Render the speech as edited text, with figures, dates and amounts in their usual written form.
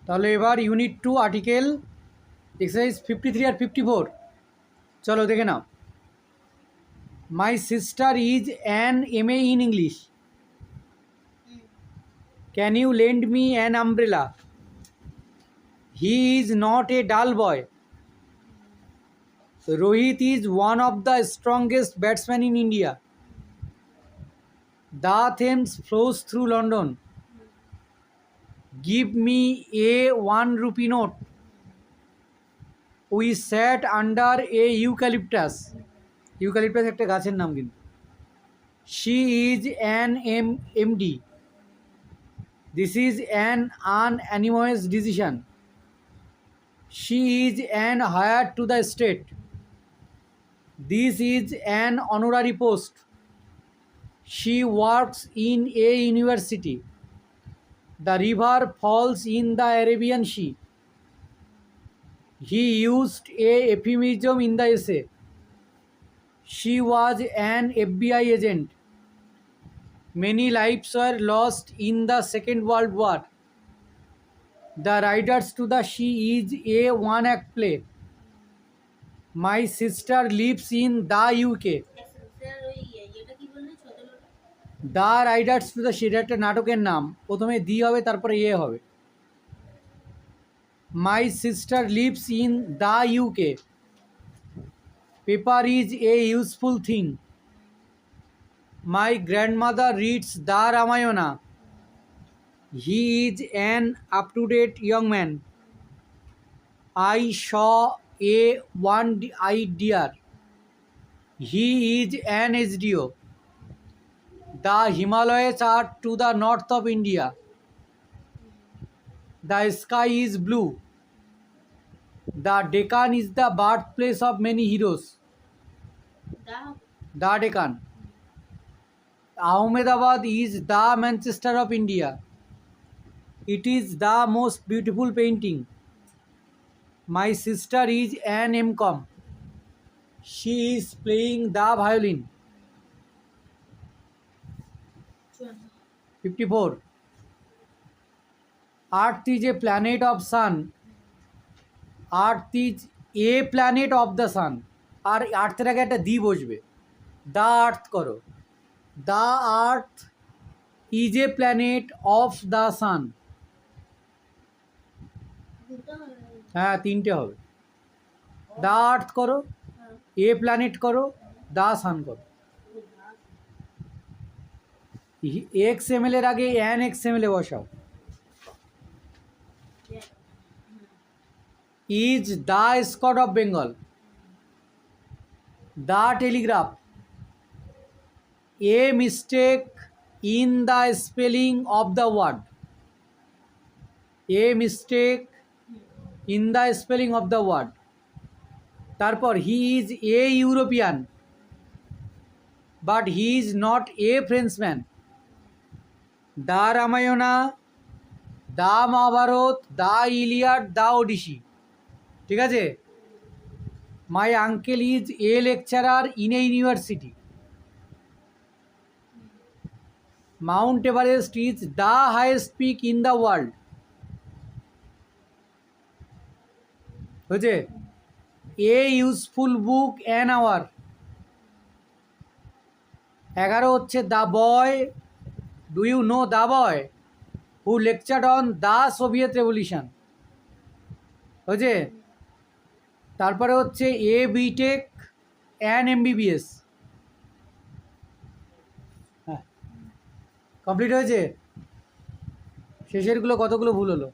তাহলে এবার unit 2 article exercise 53 আর 54 চলো দেখে নাও। My sister is an MA in English, can you lend me an umbrella, he is not a dull boy, Rohit is one of the strongest batsman in India, the Thames flows through London, give me a 1 rupee note, we sat under a eucalyptus, eucalyptus একটা গাছের নাম কিন্তু, she is an MD, this is an unanimous decision, she is an hire to the state, this is an honorary post, she works in a university, the river falls in the Arabian Sea, he used a euphemism in the essay, she was an FBI agent, many lives were lost in the Second World War, the riders to the sea is a one-act play, my sister lives in the UK, the riders to the sea একটা নাটকের নাম, প্রথমে the হবে তারপরে a হবে। My sister lives in the UK, paper is a useful thing, my grandmother reads the Ramayana, he is an up to date young man, I saw a one eyed deer, he is an SDO, the Himalayas are to the north of India, the sky is blue, the Deccan is the birthplace of many heroes, the Deccan, Ahmedabad is the Manchester of India, it is the most beautiful painting, my sister is an MCom, she is playing the violin. 54. Earth is a planet of sun, Earth is a planet of the sun, আর আর্থের আগে একটা দি বসবে, the earth করো, the earth is a planet of the sun, হ্যাঁ তিনটে হবে, the earth করো, এ planet করো, the sun করো, XML এর আগে অ্যান XML এ বসাও। Is the Scott of Bengal, the Telegraph, a mistake in the spelling of the word, a mistake in the spelling of the word, তারপর he is a European but he is not a Frenchman, the Ramayana, the Mahabharata, the Iliad, the Odyssey, ঠিক আছে। My uncle is a lecturer in a university, Mount Everest is the highest peak in the world, হয়েছে। A useful book an hour, 11 হচ্ছে the boy, do you know the boy who lectured on the Soviet revolution, হয়েছে। তারপরে হচ্ছে a BTech an MBBS, হ্যাঁ complete হয়েছে। শেষেরগুলো কতগুলো ভুল হলো?